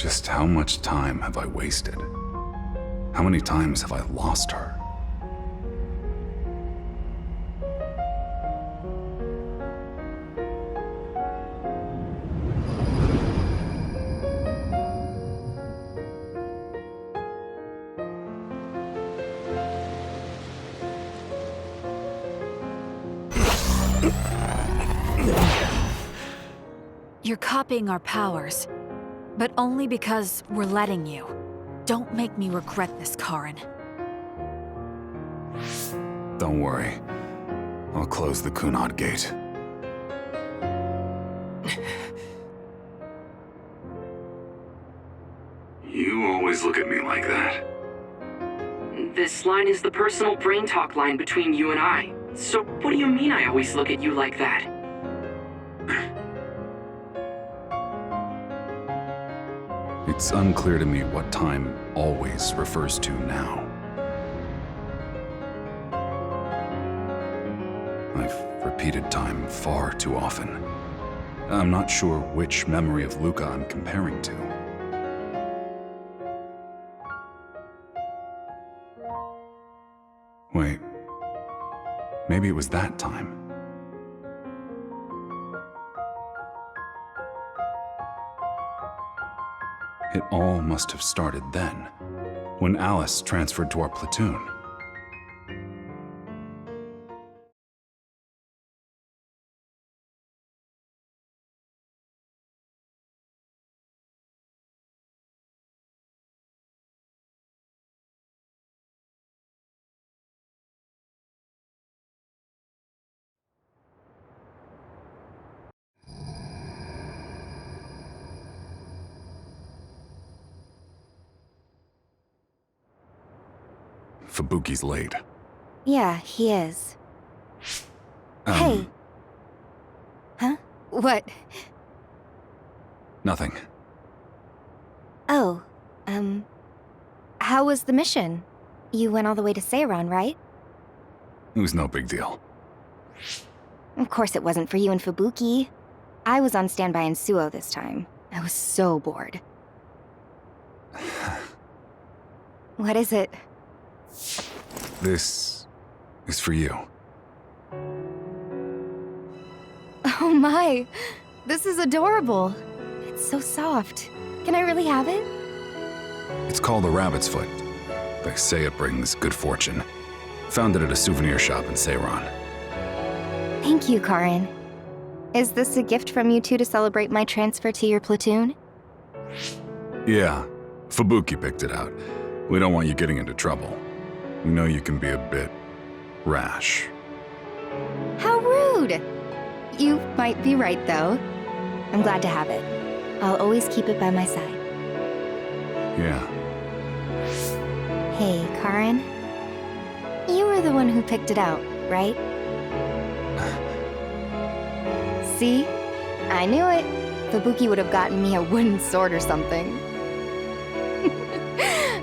Just how much time have I wasted? How many times have I lost her? You're copying our powers, but only because we're letting you. Don't make me regret this, Karen. Don't worry. I'll close the Kunad gate. You always look at me like that. This line is the personal brain talk line between you and I. So what do you mean I always look at you like that? It's unclear to me what time always refers to now. I've repeated time far too often. I'm not sure which memory of Luca I'm comparing to. Wait, maybe it was that time. It all must have started then, when Alice transferred to our platoon. Fubuki's late. Yeah, he is. Hey. Huh? What? Nothing. Oh, how was the mission? You went all the way to Seiran, right? It was no big deal. Of course it wasn't for you and Fubuki. I was on standby in Suo this time. I was so bored. What is it? This is for you. Oh my! This is adorable. It's so soft. Can I really have it? It's called a rabbit's foot. They say it brings good fortune. Found it at a souvenir shop in Seiran. Thank you, Karen. Is this a gift from you two to celebrate my transfer to your platoon? Yeah, Fubuki picked it out. We don't want you getting into trouble. We know you can be a bit rash. How rude! You might be right, though. I'm glad to have it. I'll always keep it by my side. Yeah. Hey, Karen. You were the one who picked it out, right? See? I knew it. Fubuki would have gotten me a wooden sword or something.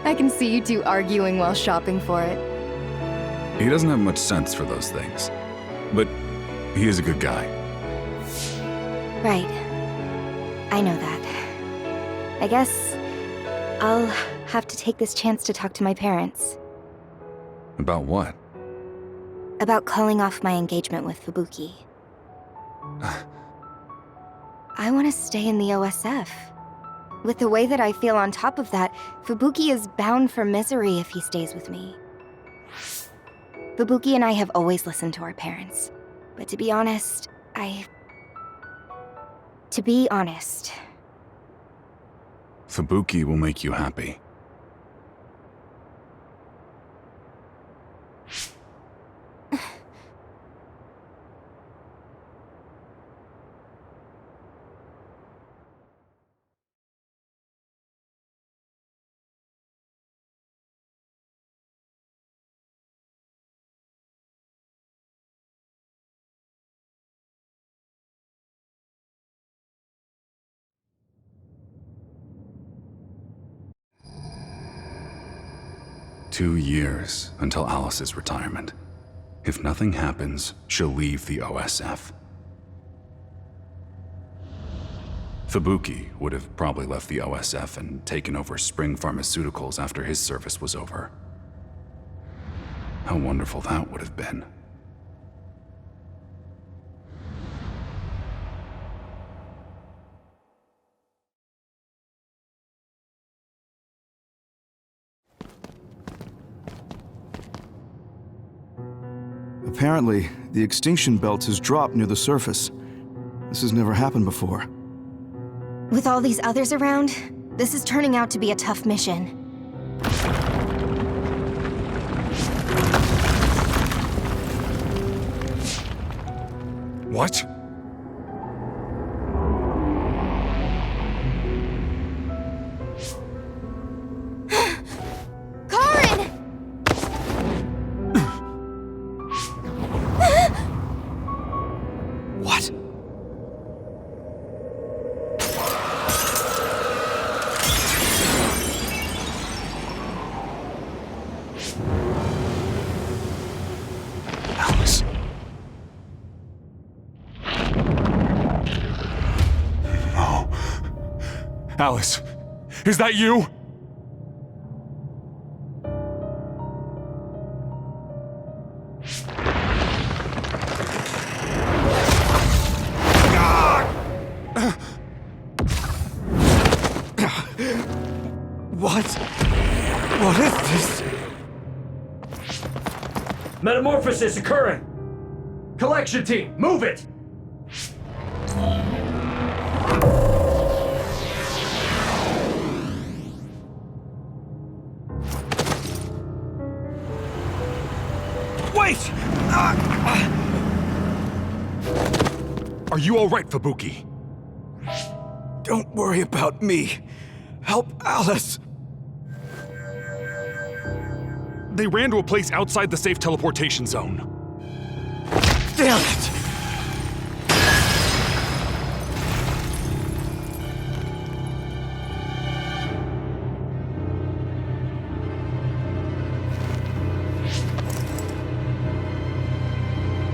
I can see you two arguing while shopping for it. He doesn't have much sense for those things. But he is a good guy. Right. I know that. I guess I'll have to take this chance to talk to my parents. About what? About calling off my engagement with Fubuki. I want to stay in the OSF. With the way that I feel on top of that, Fubuki is bound for misery if he stays with me. Fubuki and I have always listened to our parents. But to be honest, Fubuki will make you happy. Two years until Alice's retirement. If nothing happens, she'll leave the OSF. Fubuki would have probably left the OSF and taken over Spring Pharmaceuticals after his service was over. How wonderful that would have been. Apparently, the extinction belt has dropped near the surface. This has never happened before. With all these others around, this is turning out to be a tough mission. What? Karin! What? Alice. No. Alice, is that you? What? What is this? Metamorphosis occurring! Collection team, move it! Wait! Are you all right, Fubuki? Don't worry about me. Help Alice. They ran to a place outside the safe teleportation zone. Damn it!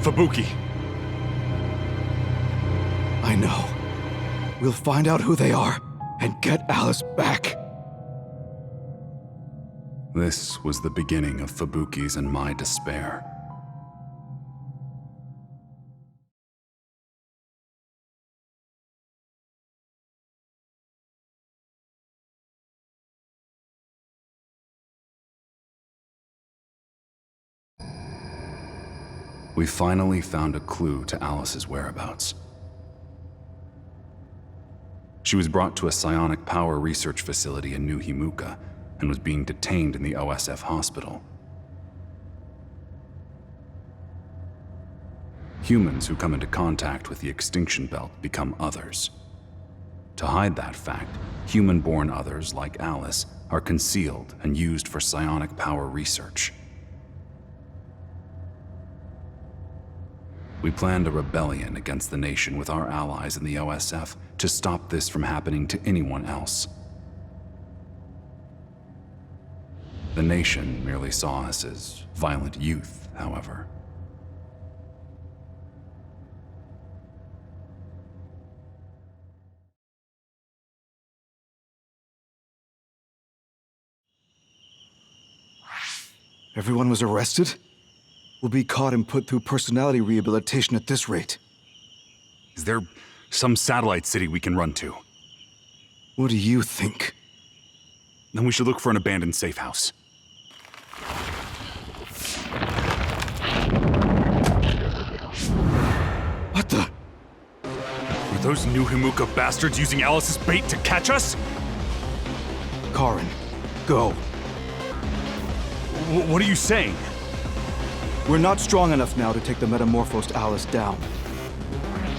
Fubuki. I know. We'll find out who they are and get Alice back. This was the beginning of Fubuki's and my despair. We finally found a clue to Alice's whereabouts. She was brought to a psionic power research facility in New Himuka and was being detained in the OSF hospital. Humans who come into contact with the extinction belt become others. To hide that fact, human-born others like Alice are concealed and used for psionic power research. We planned a rebellion against the nation with our allies in the OSF to stop this from happening to anyone else. The nation merely saw us as violent youth, however. Everyone was arrested? We'll be caught and put through personality rehabilitation at this rate. Is there some satellite city we can run to? What do you think? Then we should look for an abandoned safe house. What the? Were those New Himuka bastards using Alice's bait to catch us? Karin, go. What are you saying? We're not strong enough now to take the metamorphosed Alice down.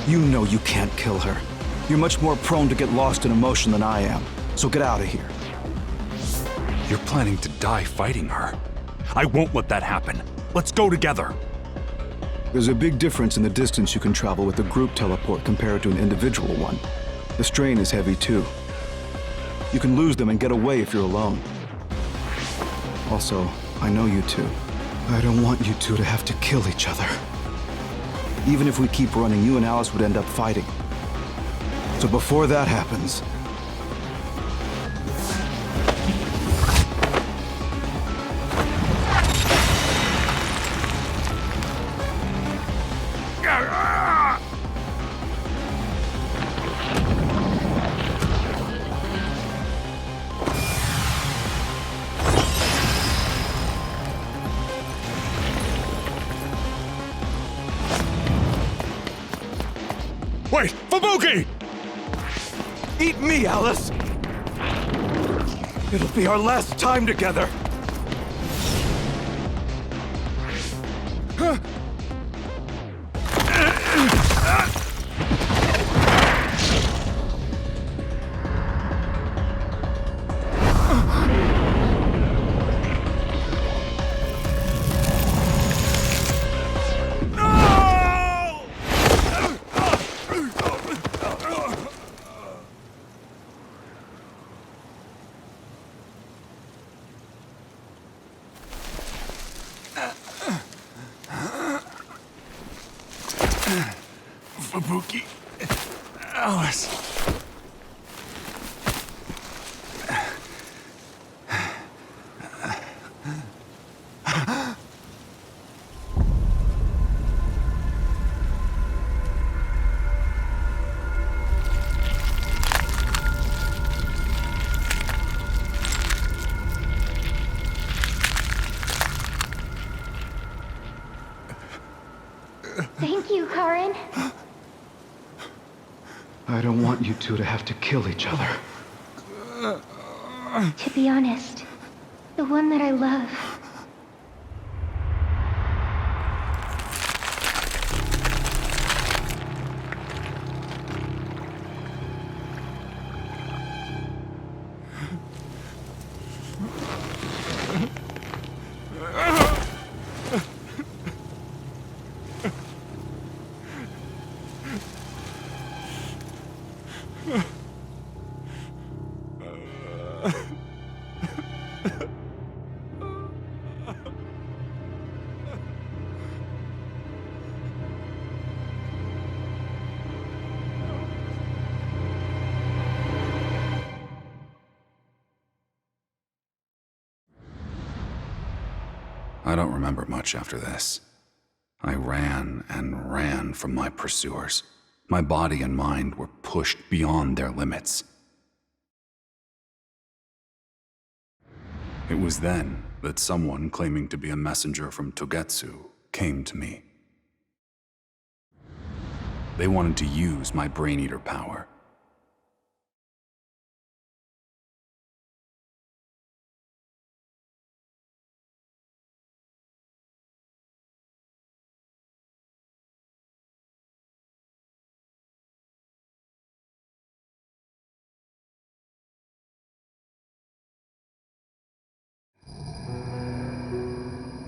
You know you can't kill her. You're much more prone to get lost in emotion than I am, so get out of here. You're planning to die fighting her. I won't let that happen. Let's go together. There's a big difference in the distance you can travel with a group teleport compared to an individual one. The strain is heavy too. You can lose them and get away if you're alone. Also, I know you two. I don't want you two to have to kill each other. Even if we keep running, you and Alice would end up fighting. So before that happens... Wait! Fubuki! Eat me, Alice! It'll be our last time together! Fubuki. Alice. Thank you, Karin. I don't want you two to have to kill each other. To be honest, the one that I love. I don't remember much after this. I ran and ran from my pursuers. My body and mind were pushed beyond their limits. It was then that someone claiming to be a messenger from Togetsu came to me. They wanted to use my Brain Eater power.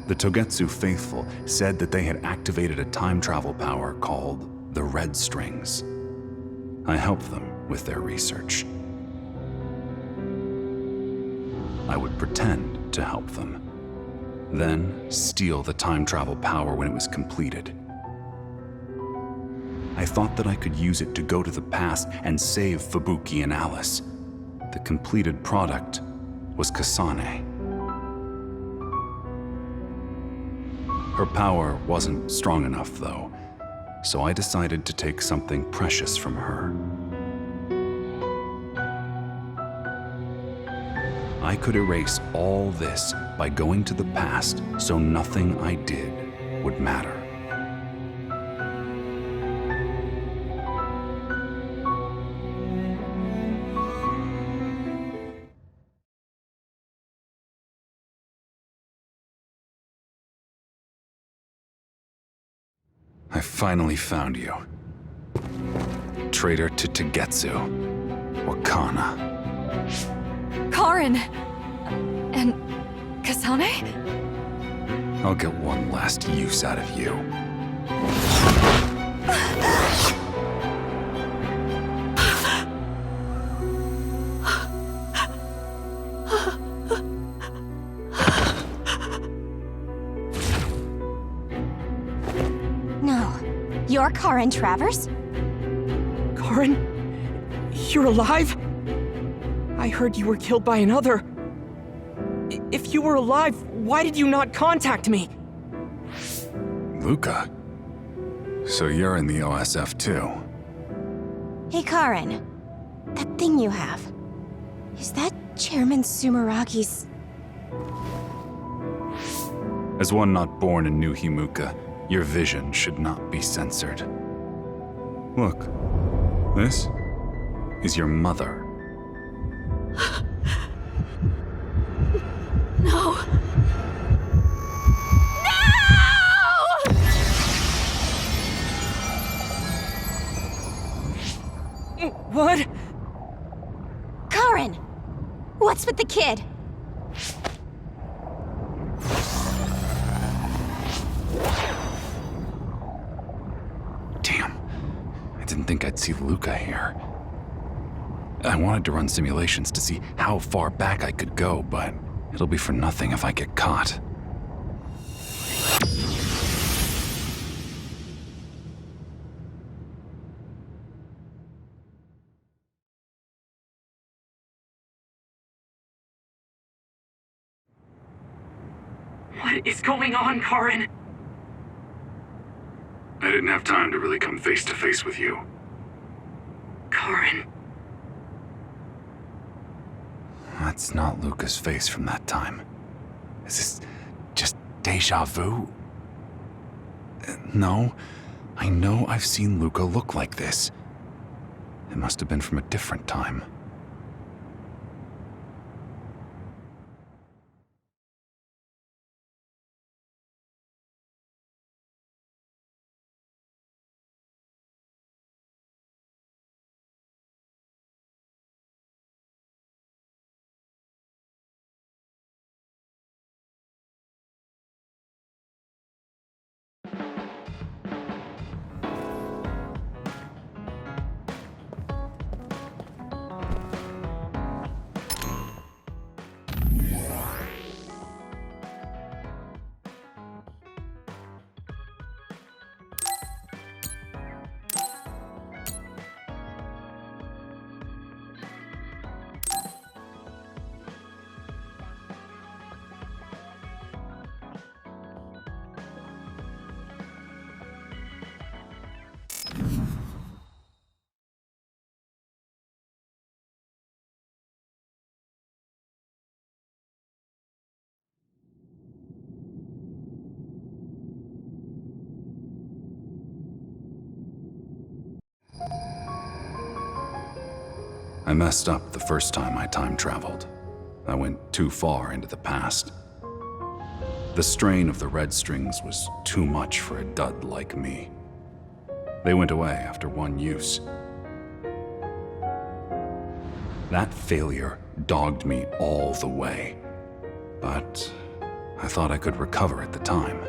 The Togetsu faithful said that they had activated a time travel power called the Red Strings. I helped them with their research. I would pretend to help them, then steal the time travel power when it was completed. I thought that I could use it to go to the past and save Fubuki and Alice. The completed product was Kasane. Her power wasn't strong enough, though, so I decided to take something precious from her. I could erase all this by going to the past, so nothing I did would matter. I finally found you. Traitor to Togetsu. Wakana. Karin! And Kasane? I'll get one last use out of you. No. You're Karin Travers? Karin? You're alive? I heard you were killed by another. If you were alive, why did you not contact me? Luca? So you're in the OSF too? Hey, Karen. That thing you have. Is that Chairman Sumeragi's... As one not born in New Himuka, your vision should not be censored. Look, this is your mother. No! What? Karen! What's with the kid? Damn. I didn't think I'd see Luca here. I wanted to run simulations to see how far back I could go, but it'll be for nothing if I get caught. What is going on, Karen? I didn't have time to really come face to face with you. Karen. That's not Luca's face from that time. Is this just deja vu? No, I know I've seen Luca look like this. It must have been from a different time. I messed up the first time I time traveled. I went too far into the past. The strain of the red strings was too much for a dud like me. They went away after one use. That failure dogged me all the way, but I thought I could recover at the time.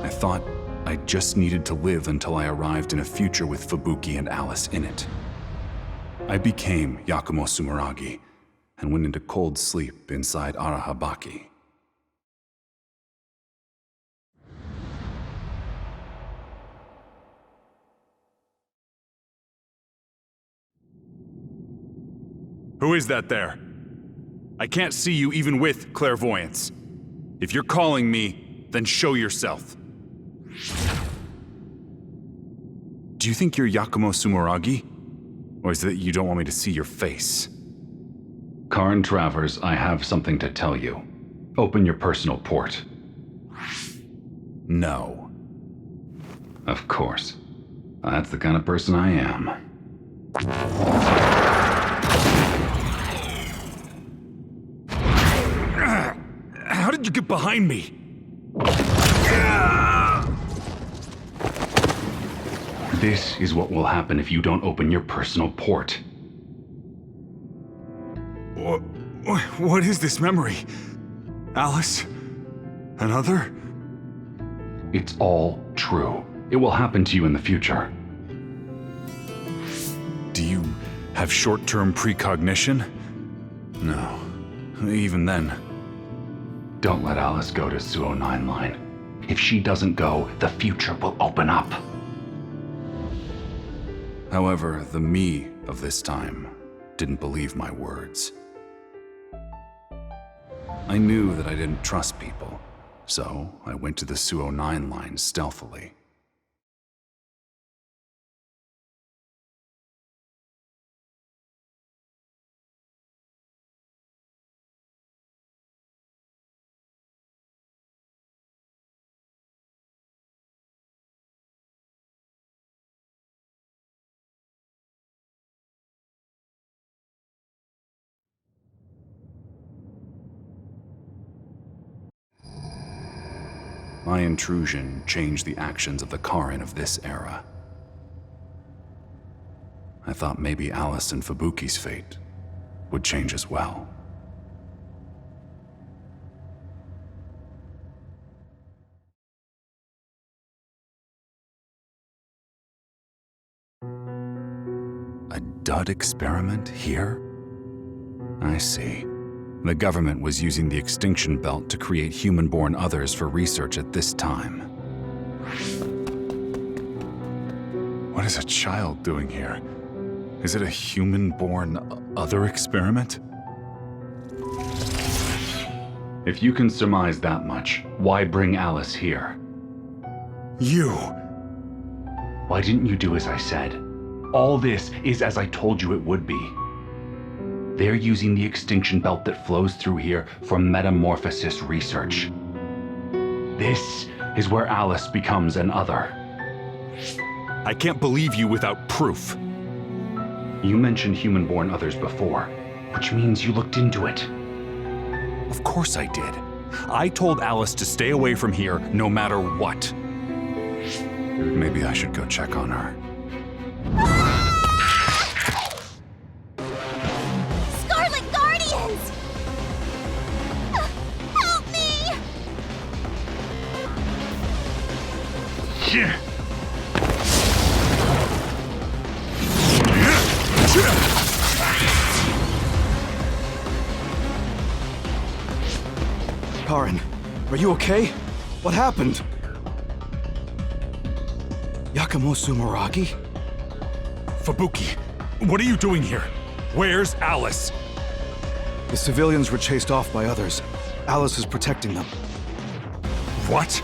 I thought I just needed to live until I arrived in a future with Fubuki and Alice in it. I became Yakumo Sumeragi and went into cold sleep inside Arahabaki. Who is that there? I can't see you even with clairvoyance. If you're calling me, then show yourself. Do you think you're Yakumo Sumeragi? Or is it that you don't want me to see your face? Karn Travers, I have something to tell you. Open your personal port. No. Of course. That's the kind of person I am. How did you get behind me? This is what will happen if you don't open your personal port. What is this memory? Alice? Another? It's all true. It will happen to you in the future. Do you have short-term precognition? No. Even then. Don't let Alice go to Suo-9 line. If she doesn't go, the future will open up. However, the me of this time didn't believe my words. I knew that I didn't trust people, so I went to the Su-09 line stealthily. My intrusion changed the actions of the Karin of this era. I thought maybe Alice and Fubuki's fate would change as well. A dud experiment here? I see. The government was using the extinction belt to create human-born others for research at this time. What is a child doing here? Is it a human-born other experiment? If you can surmise that much, why bring Alice here? You! Why didn't you do as I said? All this is as I told you it would be. They're using the extinction belt that flows through here for metamorphosis research. This is where Alice becomes an other. I can't believe you without proof. You mentioned human-born others before, which means you looked into it. Of course I did. I told Alice to stay away from here no matter what. Maybe I should go check on her. Scarlet Guardians! Help me! Karin, are you okay? What happened? Yakumo Sumeragi? Fubuki, what are you doing here? Where's Alice? The civilians were chased off by others. Alice is protecting them. What?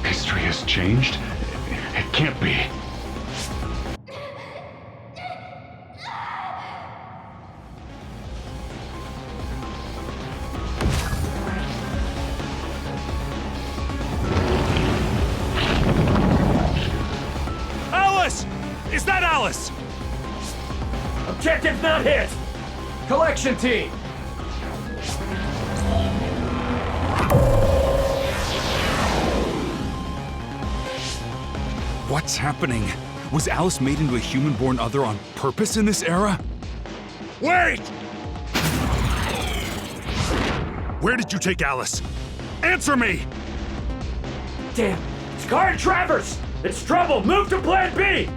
History has changed? It can't be. Alice! Is that Alice? Objective not hit! Collection team! What's happening? Was Alice made into a human-born other on purpose in this era? Wait! Where did you take Alice? Answer me! Damn! Scar and Travers! It's trouble! Move to Plan B!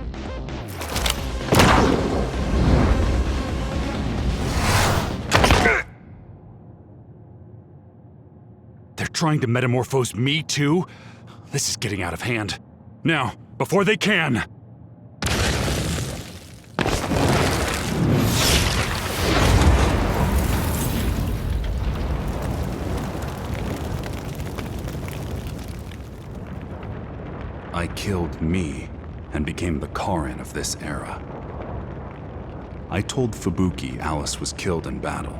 They're trying to metamorphose me too? This is getting out of hand. Now, before they can! I killed me and became the Karin of this era. I told Fubuki Alice was killed in battle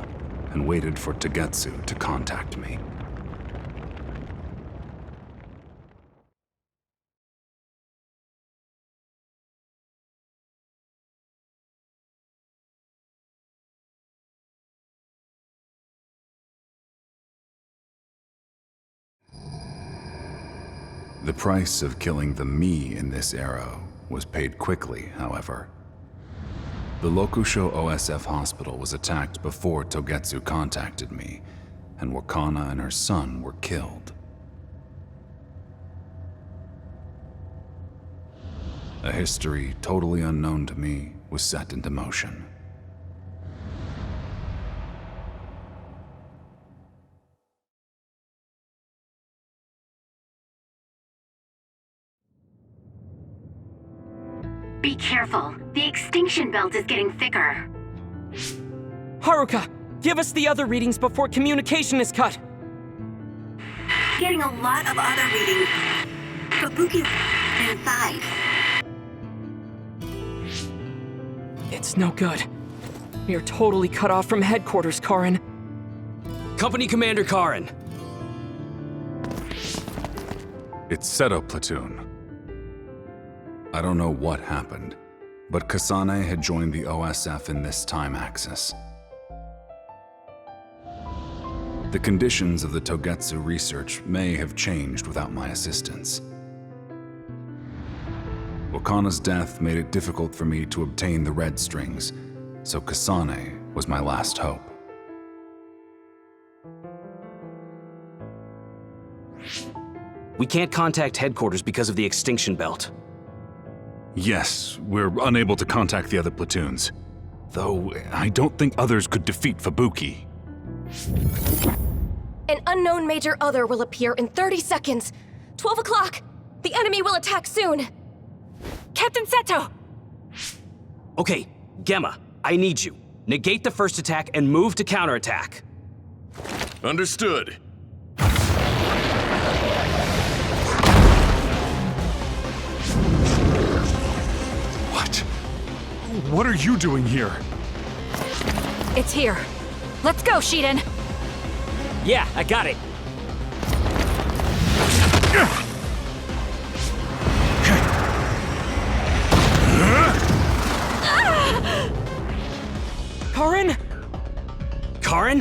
and waited for Togetsu to contact me. The price of killing the me in this era was paid quickly, however. The Lokusho OSF hospital was attacked before Togetsu contacted me, and Wakana and her son were killed. A history totally unknown to me was set into motion. Be careful. The extinction belt is getting thicker. Haruka, give us the other readings before communication is cut. Getting a lot of other readings. Kabuki inside. It's no good. We are totally cut off from headquarters, Karin. Company Commander Karin. It's Seto Platoon. I don't know what happened, but Kasane had joined the OSF in this time axis. The conditions of the Togetsu research may have changed without my assistance. Wakana's death made it difficult for me to obtain the red strings, so Kasane was my last hope. We can't contact headquarters because of the extinction belt. Yes, we're unable to contact the other platoons. Though, I don't think others could defeat Fubuki. An unknown major other will appear in 30 seconds. 12 o'clock! The enemy will attack soon! Captain Seto! Okay, Gemma, I need you. Negate the first attack and move to counterattack. Understood. What are you doing here? It's here. Let's go, Shiden! Yeah, I got it. Karin? Karin?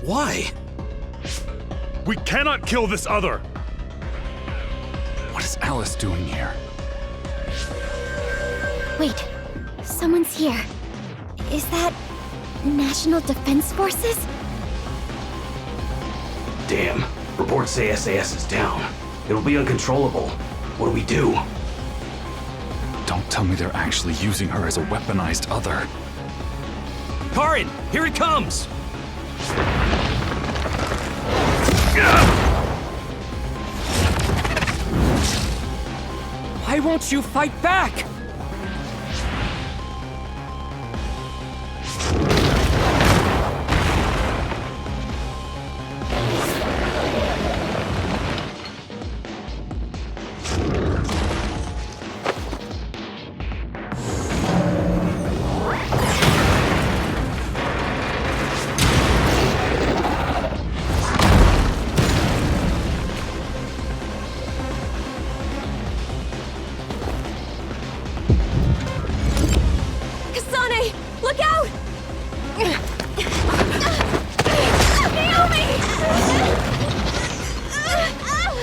Why? We cannot kill this other! What is Alice doing here? Wait, someone's here. Is that National Defense Forces? Damn. Reports say SAS is down. It'll be uncontrollable. What do we do? Don't tell me they're actually using her as a weaponized other. Karin, here it comes! Why won't you fight back?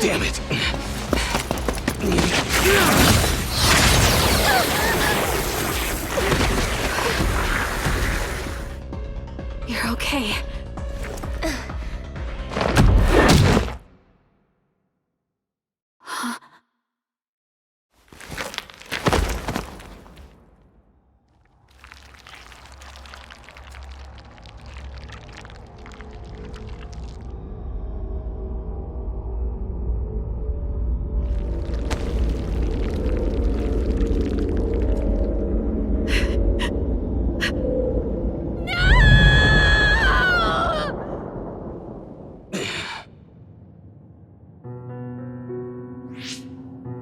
Damn it! You're okay.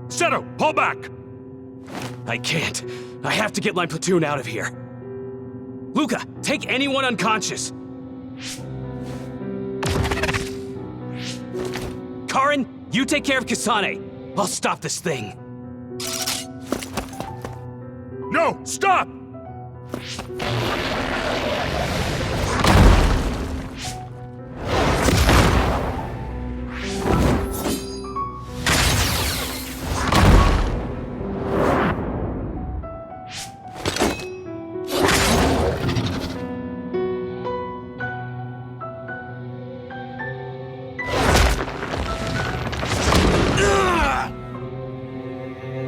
Seto, pull back! I can't. I have to get my platoon out of here. Luca, take anyone unconscious. Karin, you take care of Kasane. I'll stop this thing. No, stop!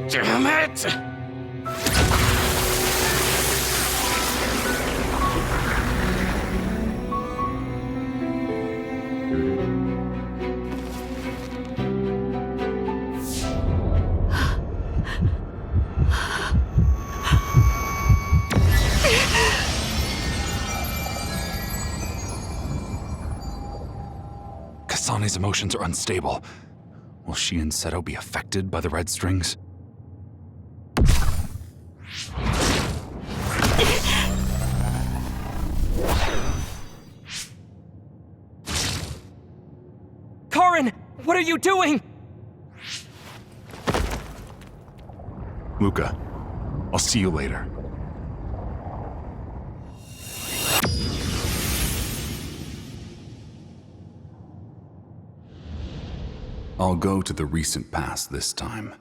Damn it! Kasane's emotions are unstable. Will she and Seto be affected by the red strings? Karin! What are you doing? Luca, I'll see you later. I'll go to the recent past this time.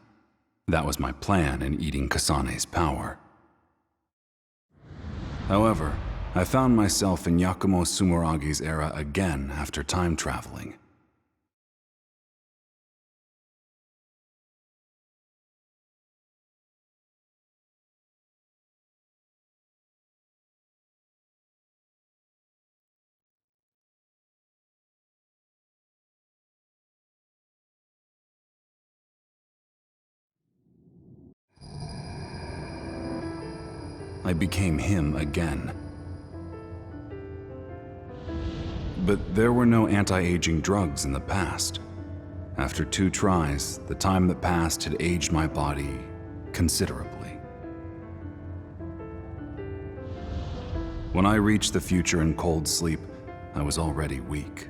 That was my plan in eating Kasane's power. However, I found myself in Yakumo Sumeragi's era again after time traveling. I became him again. But there were no anti-aging drugs in the past. After 2 tries, the time that passed had aged my body considerably. When I reached the future in cold sleep, I was already weak.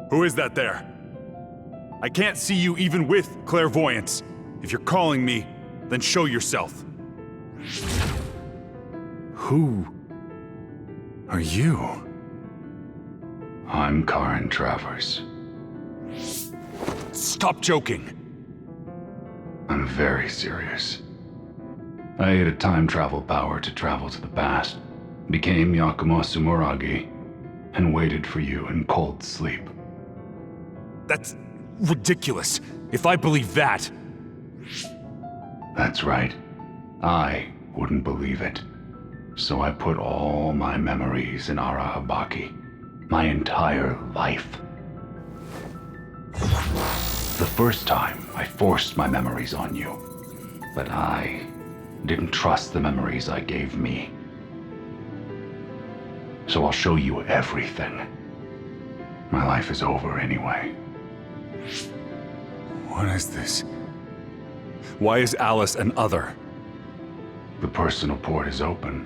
Who is that there? I can't see you even with clairvoyance. If you're calling me, then show yourself. Who are you? I'm Karin Travers. Stop joking. I'm very serious. I ate a time travel power to travel to the past, became Yakumo Sumeragi, and waited for you in cold sleep. That's ridiculous. If I believe that... That's right. I wouldn't believe it. So I put all my memories in Arahabaki. My entire life. The first time, I forced my memories on you. But I didn't trust the memories I gave me. So I'll show you everything. My life is over anyway. What is this? Why is Alice an other? The personal port is open.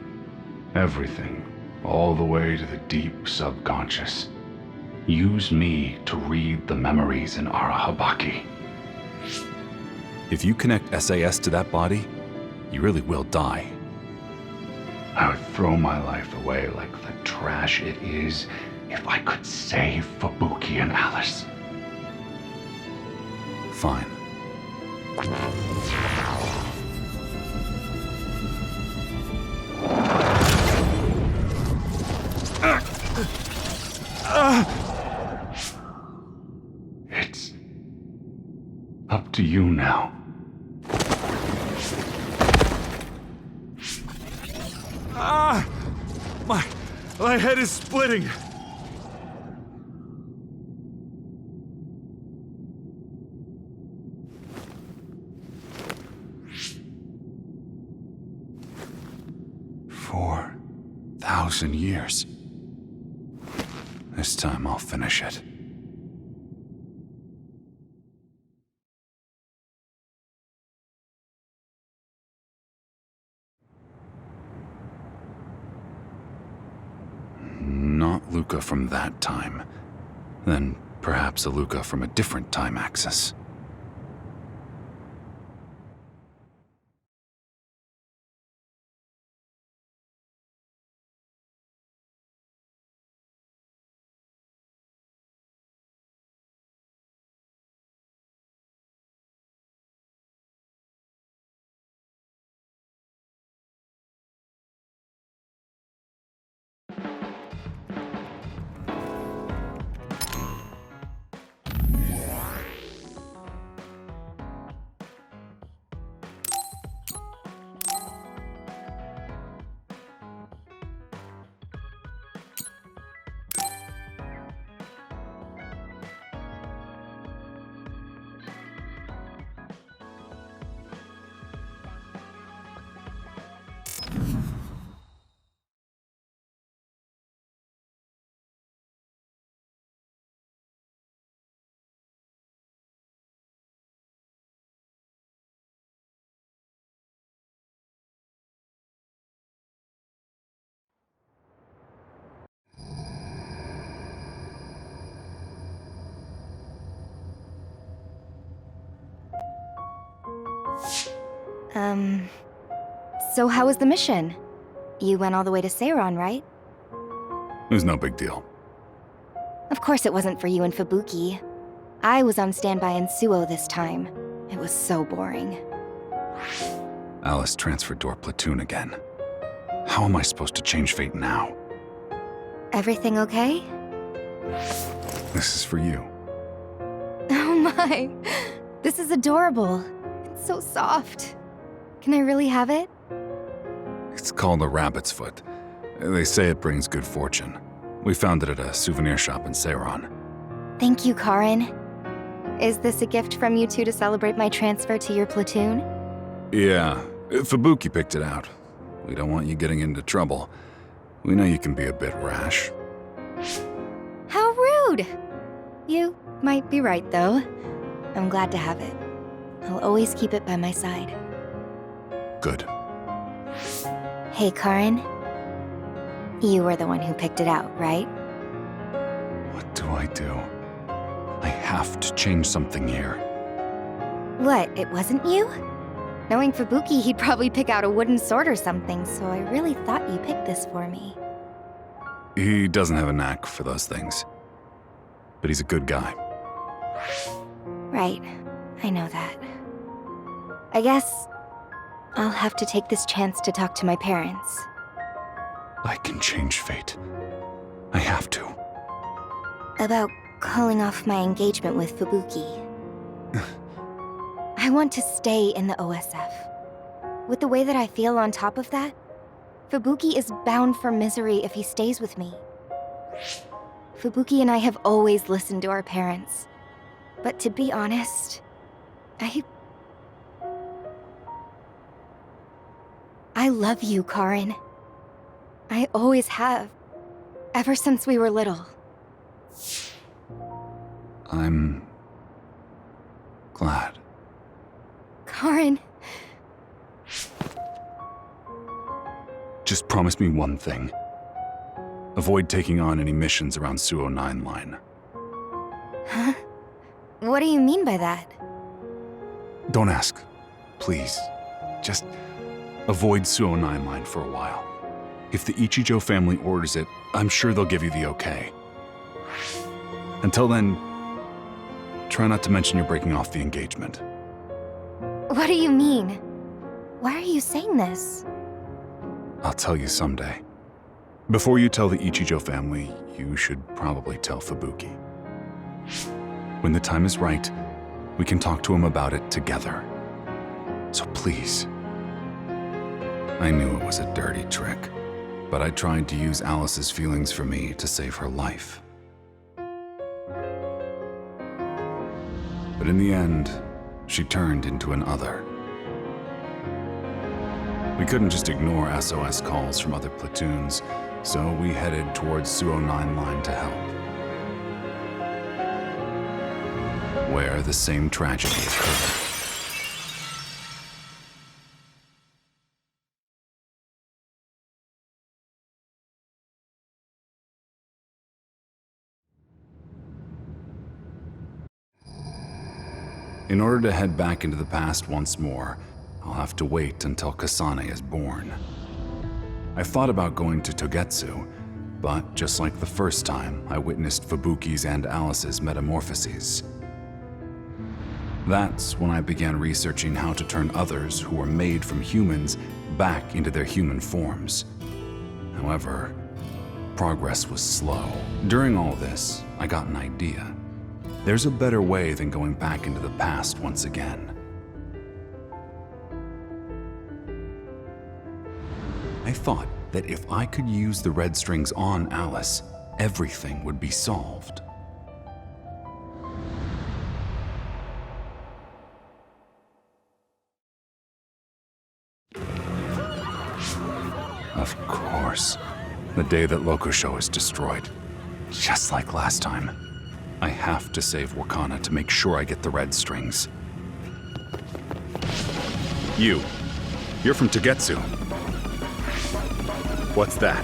Everything, all the way to the deep subconscious. Use me to read the memories in Arahabaki. If you connect SAS to that body, you really will die. I would throw my life away like the trash it is if I could save Fubuki and Alice. Fine. It's up to you now. My head is splitting. $4,000 years. This time I'll finish it. Not Luca from that time. Then perhaps a Luca from a different time axis. So how was the mission? You went all the way to Seiron, right? It was no big deal. Of course it wasn't for you and Fubuki. I was on standby in Suo this time. It was so boring. Alice transferred to our platoon again. How am I supposed to change fate now? Everything okay? This is for you. Oh my! This is adorable. It's so soft. Can I really have it? It's called a rabbit's foot. They say it brings good fortune. We found it at a souvenir shop in Seiron. Thank you, Karin. Is this a gift from you two to celebrate my transfer to your platoon? Yeah, Fubuki picked it out. We don't want you getting into trouble. We know you can be a bit rash. How rude! You might be right, though. I'm glad to have it. I'll always keep it by my side. Good. Hey, Karin. You were the one who picked it out, right? What do I do? I have to change something here. What, it wasn't you? Knowing Fubuki, he'd probably pick out a wooden sword or something, so I really thought you picked this for me. He doesn't have a knack for those things. But he's a good guy. Right, I know that. I guess I'll have to take this chance to talk to my parents. I can change fate. I have to. About calling off my engagement with Fubuki. I want to stay in the OSF. With the way that I feel on top of that, Fubuki is bound for misery if he stays with me. Fubuki and I have always listened to our parents. But to be honest, I love you, Karin. I always have. Ever since we were little. I'm glad. Karin. Just promise me one thing. Avoid taking on any missions around Suo 9 line. Huh? What do you mean by that? Don't ask. Please. Just avoid Suo 9 line for a while. If the Ichijo family orders it, I'm sure they'll give you the okay. Until then, try not to mention you're breaking off the engagement. What do you mean? Why are you saying this? I'll tell you someday. Before you tell the Ichijo family, you should probably tell Fubuki. When the time is right, we can talk to him about it together. So please. I knew it was a dirty trick, but I tried to use Alice's feelings for me to save her life. But in the end, she turned into an other. We couldn't just ignore SOS calls from other platoons, so we headed towards Suo 9 line to help. Where the same tragedy occurred. In order to head back into the past once more, I'll have to wait until Kasane is born. I thought about going to Togetsu, but just like the first time, I witnessed Fubuki's and Alice's metamorphoses. That's when I began researching how to turn others who were made from humans back into their human forms. However, progress was slow. During all this, I got an idea. There's a better way than going back into the past once again. I thought that if I could use the red strings on Alice, everything would be solved. Of course. The day that Lokusho is destroyed. Just like last time. I have to save Wakana to make sure I get the red strings. You're from Togetsu. What's that?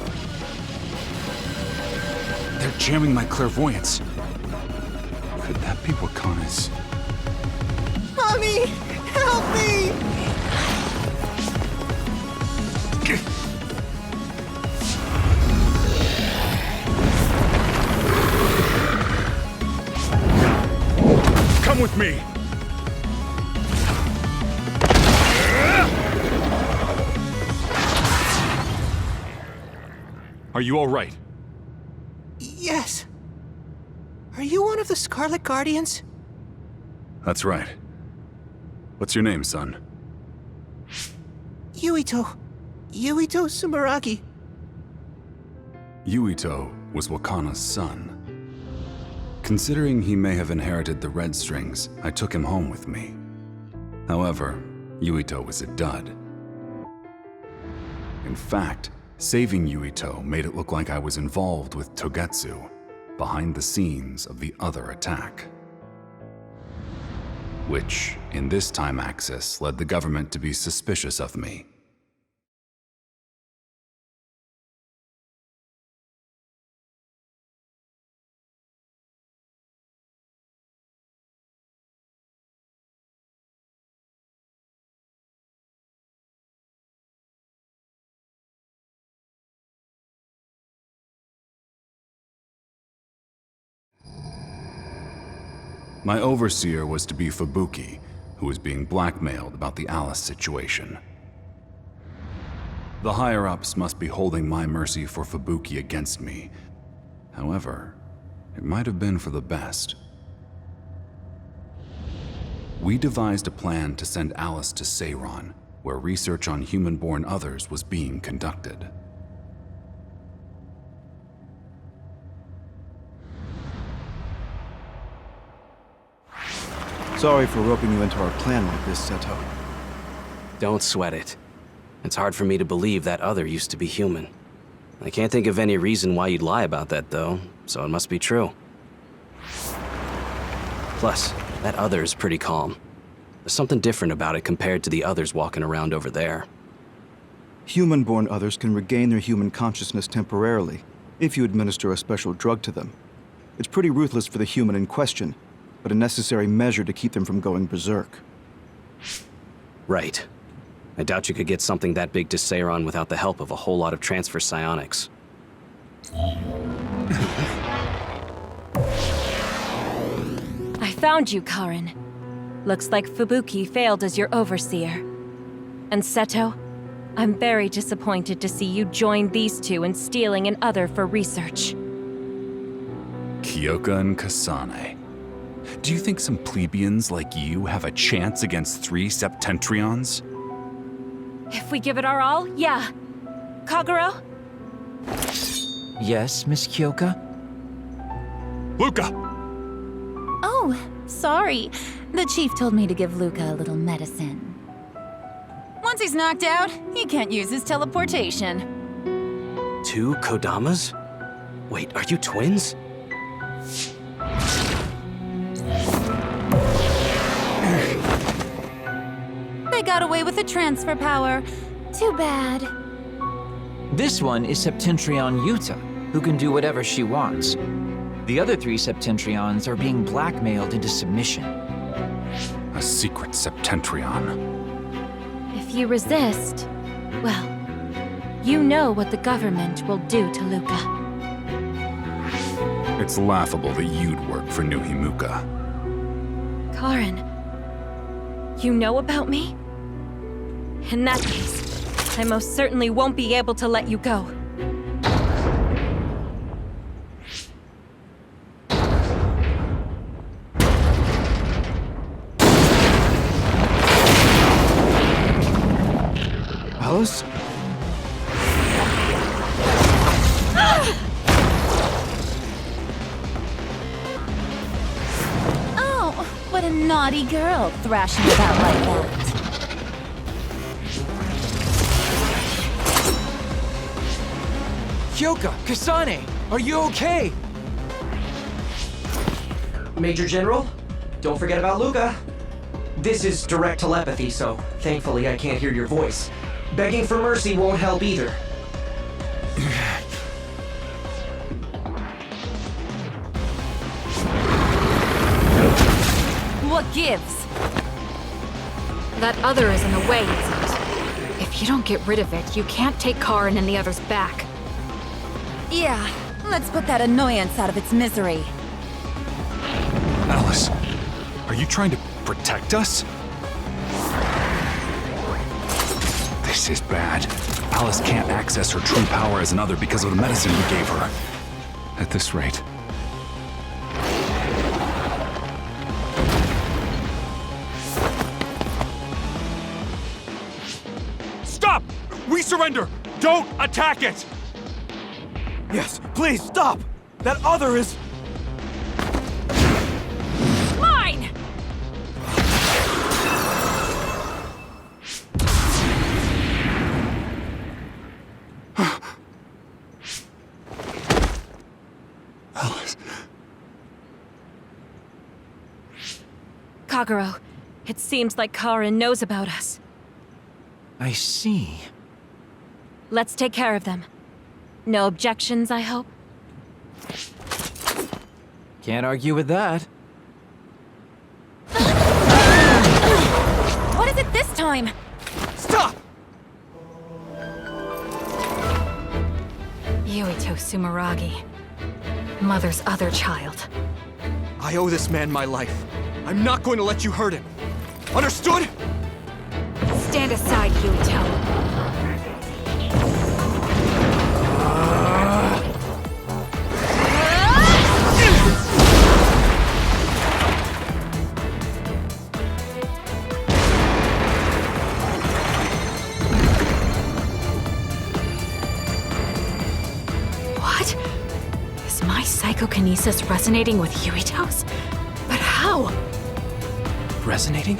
They're jamming my clairvoyance. Could that be Wakana's? Mommy! Help me! Come with me! Are you all right? Yes. Are you one of the Scarlet Guardians? That's right. What's your name, son? Yuito Sumeragi. Yuito was Wakana's son. Considering he may have inherited the red strings, I took him home with me. However, Yuito was a dud. In fact, saving Yuito made it look like I was involved with Togetsu, behind the scenes of the other attack. Which, in this time axis, led the government to be suspicious of me. My overseer was to be Fubuki, who was being blackmailed about the Alice situation. The higher-ups must be holding my mercy for Fubuki against me. However, it might have been for the best. We devised a plan to send Alice to Seiron, where research on human-born others was being conducted. Sorry for roping you into our plan like this, Seto. Don't sweat it. It's hard for me to believe that other used to be human. I can't think of any reason why you'd lie about that, though, so it must be true. Plus, that other is pretty calm. There's something different about it compared to the others walking around over there. Human-born others can regain their human consciousness temporarily, if you administer a special drug to them. It's pretty ruthless for the human in question, but a necessary measure to keep them from going berserk. Right. I doubt you could get something that big to Seiron without the help of a whole lot of transfer psionics. I found you, Karin. Looks like Fubuki failed as your overseer. And Seto, I'm very disappointed to see you join these two in stealing an other for research. Kyoka and Kasane. Do you think some plebeians like you have a chance against 3 Septentrions? If we give it our all, yeah. Kagero? Yes, Miss Kyoka? Luca! Oh, sorry. The chief told me to give Luca a little medicine. Once he's knocked out, he can't use his teleportation. 2 Kodamas? Wait, are you twins? They got away with the transfer power. Too bad. This one is Septentrion Yuta, who can do whatever she wants. The other 3 Septentrions are being blackmailed into submission. A secret Septentrion. If you resist, well, you know what the government will do to Luca. It's laughable that you'd work for New Himuka. Karin, you know about me? In that case, I most certainly won't be able to let you go. Alice? Oh, what a naughty girl thrashing about like that. Kyoka, Kasane, are you okay? Major General, don't forget about Luca. This is direct telepathy, so thankfully I can't hear your voice. Begging for mercy won't help either. What gives? That other is in the way, isn't it? If you don't get rid of it, you can't take Karin and the others back. Yeah, let's put that annoyance out of its misery. Alice, Are you trying to protect us? This is bad. Alice can't access her true power as another because of the medicine we gave her. At this rate. Stop! We surrender! Don't attack it! Yes, please stop! That other is... Mine! Alice. Kagero, it seems like Karen knows about us. I see. Let's take care of them. No objections, I hope? Can't argue with that. What is it this time? Stop! Yuito Sumeragi. Mother's other child. I owe this man my life. I'm not going to let you hurt him. Understood? Stand aside, Yuito. What? Is my psychokinesis resonating with Yuito's? But how? Resonating?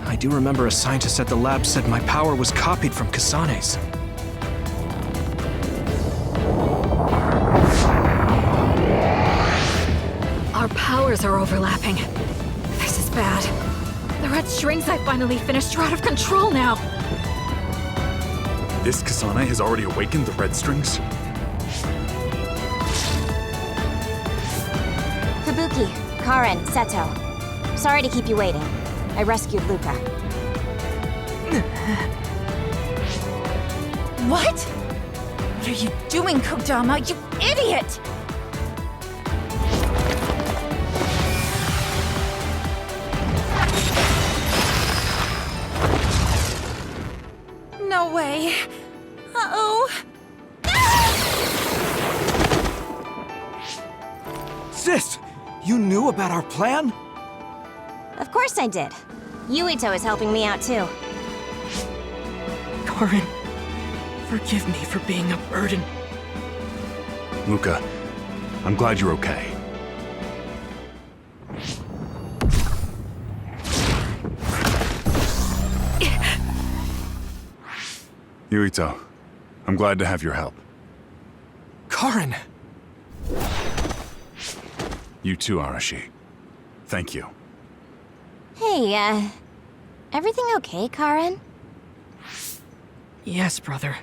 I do remember a scientist at the lab said my power was copied from Kasane's. Our powers are overlapping. This is bad. The red strings I finally finished are out of control now. This Kasane has already awakened the red strings? Fubuki, Karen, Seto. Sorry to keep you waiting. I rescued Luca. What? What are you doing, Kodama? You idiot! No way. Uh-oh. Sis! You knew about our plan? Of course I did. Yuito is helping me out too. Karen, forgive me for being a burden. Luca, I'm glad you're okay. Yuito, I'm glad to have your help. Karen! You too, Arashi. Thank you. Hey, everything okay, Karen? Yes, brother.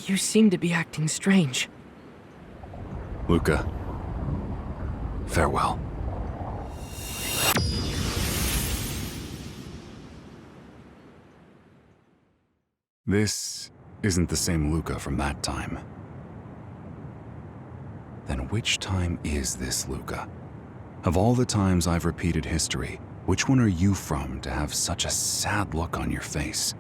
You seem to be acting strange. Luca, farewell. This isn't the same Luca from that time. Then which time is this, Luca? Of all the times I've repeated history, which one are you from to have such a sad look on your face?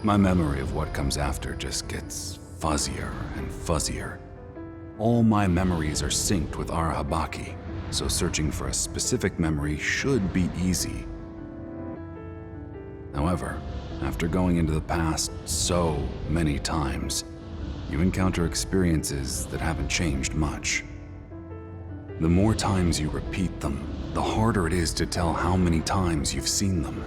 My memory of what comes after just gets fuzzier and fuzzier. All my memories are synced with our Habaki, so searching for a specific memory should be easy. However, after going into the past so many times, you encounter experiences that haven't changed much. The more times you repeat them, the harder it is to tell how many times you've seen them.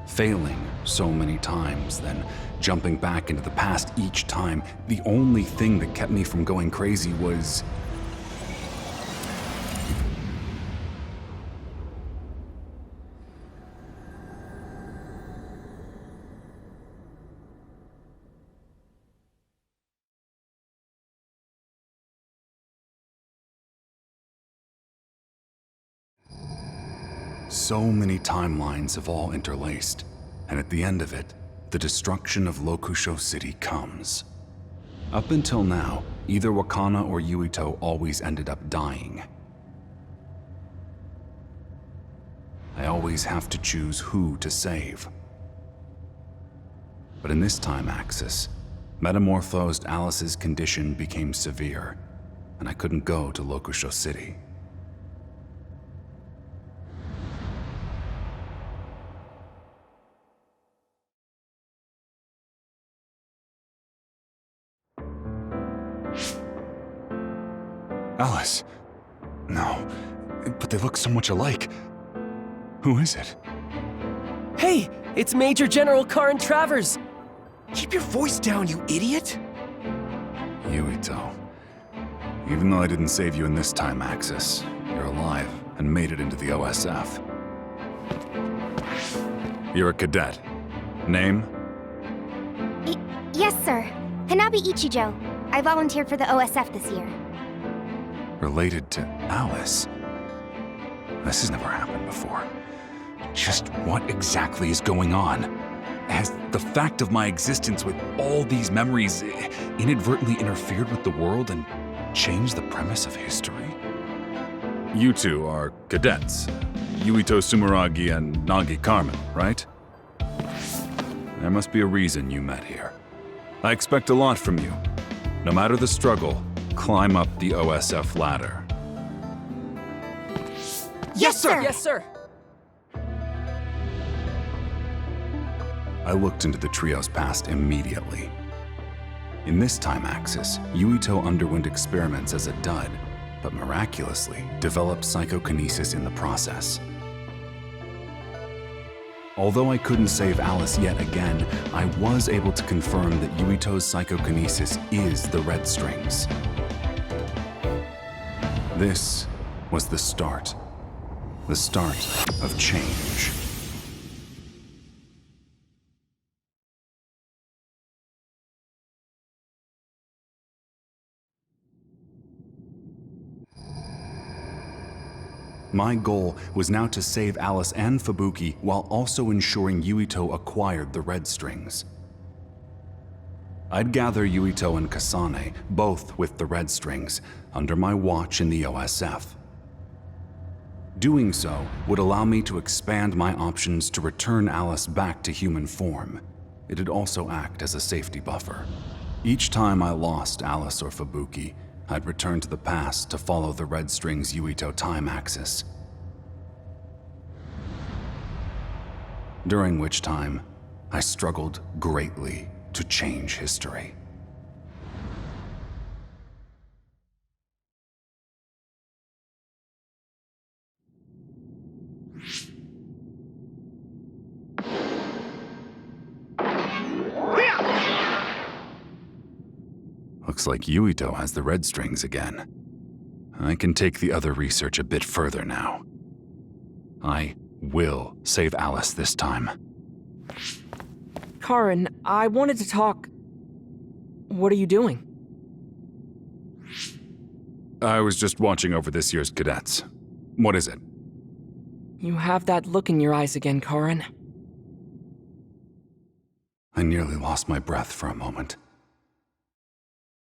Failing so many times, then jumping back into the past each time, the only thing that kept me from going crazy was so many timelines have all interlaced, and at the end of it, the destruction of Lokusho City comes. Up until now, either Wakana or Yuito always ended up dying. I always have to choose who to save. But in this time axis, metamorphosed Alice's condition became severe, and I couldn't go to Lokusho City. Alice? No, but they look so much alike. Who is it? Hey, it's Major General Karin Travers! Keep your voice down, you idiot! Yuito. Even though I didn't save you in this time axis, you're alive and made it into the OSF. You're a cadet. Name? Yes, sir. Hanabi Ichijo. I volunteered for the OSF this year. Related to Alice? This has never happened before. Just what exactly is going on? Has the fact of my existence with all these memories inadvertently interfered with the world and changed the premise of history? You two are cadets. Yuito Sumeragi and Nagi Carmen, right? There must be a reason you met here. I expect a lot from you. No matter the struggle, climb up the OSF ladder. Yes, sir! Yes, sir! I looked into the trio's past immediately. In this time axis, Yuito underwent experiments as a dud, but miraculously developed psychokinesis in the process. Although I couldn't save Alice yet again, I was able to confirm that Yuito's psychokinesis is the red strings. This was the start of change. My goal was now to save Alice and Fubuki while also ensuring Yuito acquired the red strings. I'd gather Yuito and Kasane, both with the red strings, under my watch in the OSF. Doing so would allow me to expand my options to return Alice back to human form. It'd also act as a safety buffer. Each time I lost Alice or Fubuki, I'd return to the past to follow the red strings Yuito time axis. During which time, I struggled greatly to change history. Looks like Yuito has the red strings again. I can take the other research a bit further now. I will save Alice this time. Karin, I wanted to talk. What are you doing? I was just watching over this year's cadets. What is it? You have that look in your eyes again, Karin. I nearly lost my breath for a moment.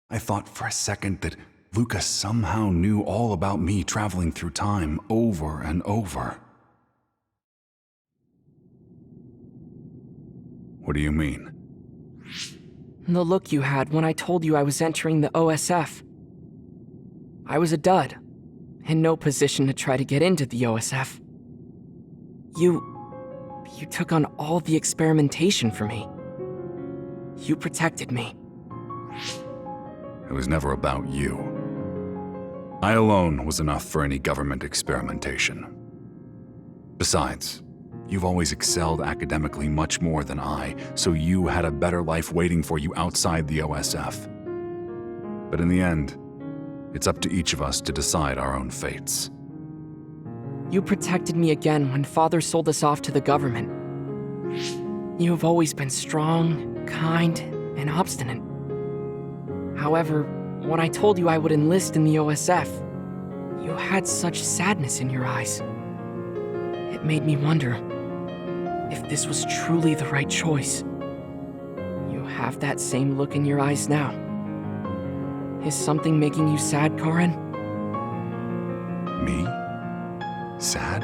I thought for a second that Luca somehow knew all about me traveling through time over and over. What do you mean? The look you had when I told you I was entering the OSF. I was a dud, in no position to try to get into the OSF. You took on all the experimentation for me. You protected me. It was never about you. I alone was enough for any government experimentation. Besides, you've always excelled academically much more than I, so you had a better life waiting for you outside the OSF. But in the end, it's up to each of us to decide our own fates. You protected me again when Father sold us off to the government. You have always been strong, kind, and obstinate. However, when I told you I would enlist in the OSF, you had such sadness in your eyes. It made me wonder if this was truly the right choice. You have that same look in your eyes now. Is something making you sad, Karin? Me? Sad?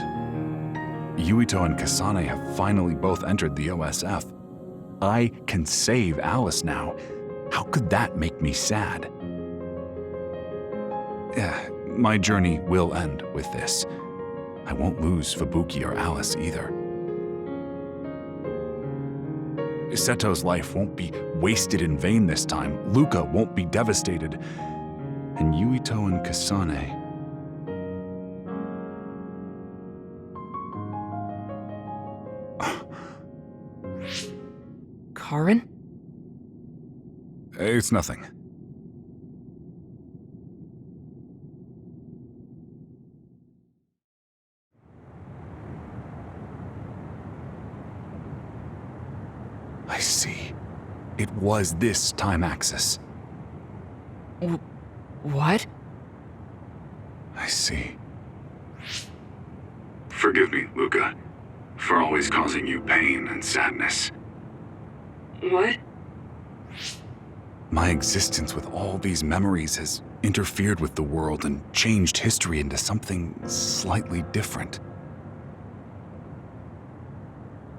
Yuito and Kasane have finally both entered the OSF. I can save Alice now. How could that make me sad? My journey will end with this. I won't lose Fubuki or Alice either. Seto's life won't be wasted in vain this time. Luca won't be devastated. And Yuito and Kasane... Karin? It's nothing. I see. It was this time axis. What? I see. Forgive me, Luca, for always causing you pain and sadness. What? My existence with all these memories has interfered with the world and changed history into something slightly different.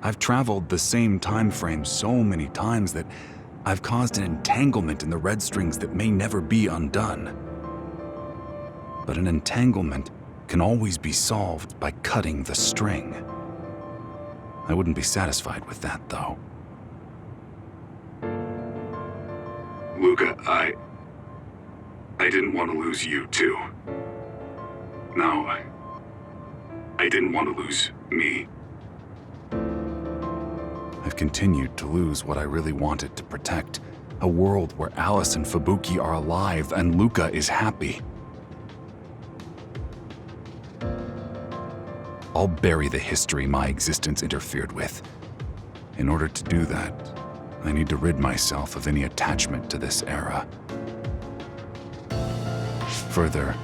I've traveled the same time frame so many times that I've caused an entanglement in the red strings that may never be undone. But an entanglement can always be solved by cutting the string. I wouldn't be satisfied with that, though. Luca, I didn't want to lose you, too. No, I didn't want to lose me. I've continued to lose what I really wanted to protect. A world where Alice and Fubuki are alive and Luca is happy. I'll bury the history my existence interfered with. In order to do that, I need to rid myself of any attachment to this era. Further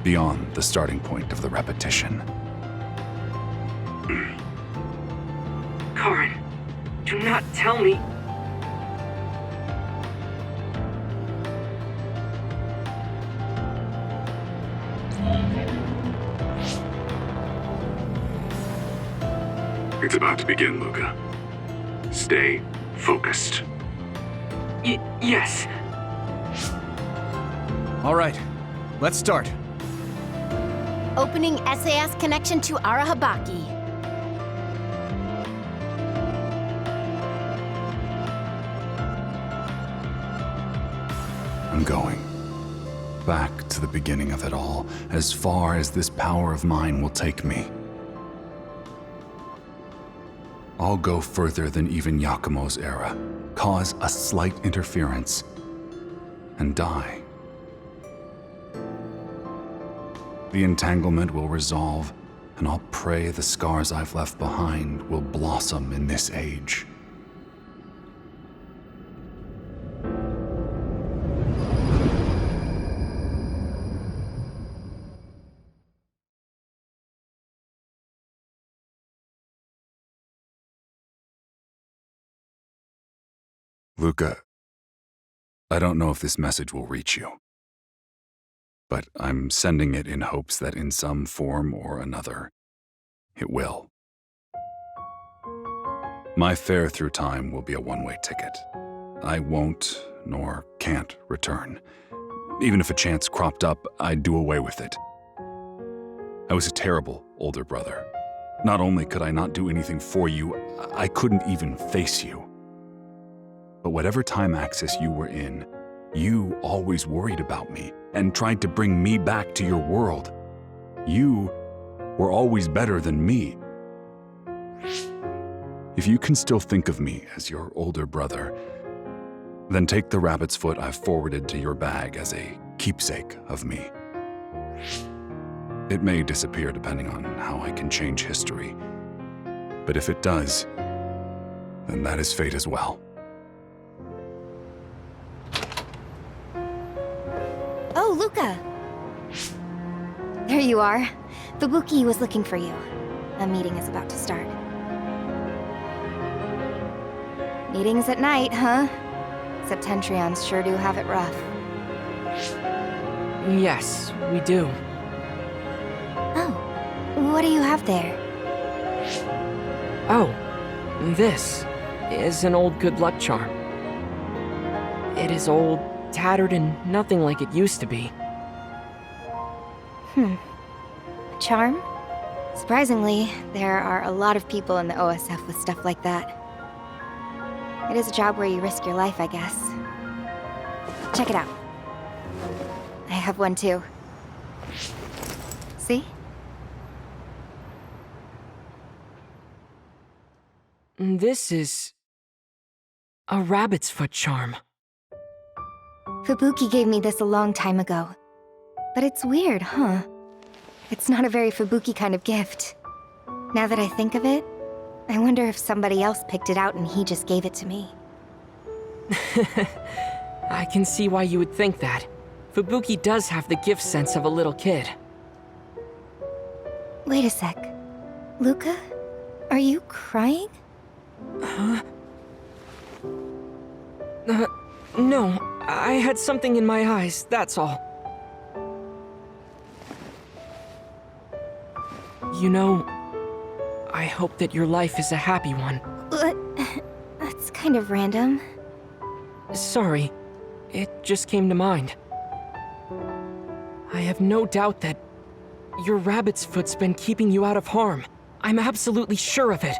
beyond the starting point of the repetition. Karin, do not tell me. It's about to begin, Luca. Stay focused. Yes. All right, let's start. Opening SAS connection to Arahabaki. I'm going back to the beginning of it all, as far as this power of mine will take me. I'll go further than even Yakumo's era, cause a slight interference, and die. The entanglement will resolve, and I'll pray the scars I've left behind will blossom in this age. Luca, I don't know if this message will reach you, but I'm sending it in hopes that in some form or another, it will. My fare through time will be a one-way ticket. I won't, nor can't, return. Even if a chance cropped up, I'd do away with it. I was a terrible older brother. Not only could I not do anything for you, I couldn't even face you. But whatever time axis you were in, you always worried about me and tried to bring me back to your world. You were always better than me. If you can still think of me as your older brother, then take the rabbit's foot I've forwarded to your bag as a keepsake of me. It may disappear depending on how I can change history, but if it does, then that is fate as well. Oh, Luca! There you are. Fubuki was looking for you. A meeting is about to start. Meetings at night, huh? Septentrions sure do have it rough. Yes, we do. Oh, what do you have there? Oh, this is an old good luck charm. It is old, tattered, and nothing like it used to be. A charm? Surprisingly, there are a lot of people in the OSF with stuff like that. It is a job where you risk your life, I guess. Check it out. I have one too. See? This is a rabbit's foot charm. Fubuki gave me this a long time ago. But it's weird, huh? It's not a very Fubuki kind of gift. Now that I think of it, I wonder if somebody else picked it out and he just gave it to me. I can see why you would think that. Fubuki does have the gift sense of a little kid. Wait a sec. Luca? Are you crying? Huh? No. I had something in my eyes, that's all. You know, I hope that your life is a happy one. What? That's kind of random. Sorry. It just came to mind. I have no doubt that your rabbit's foot's been keeping you out of harm. I'm absolutely sure of it.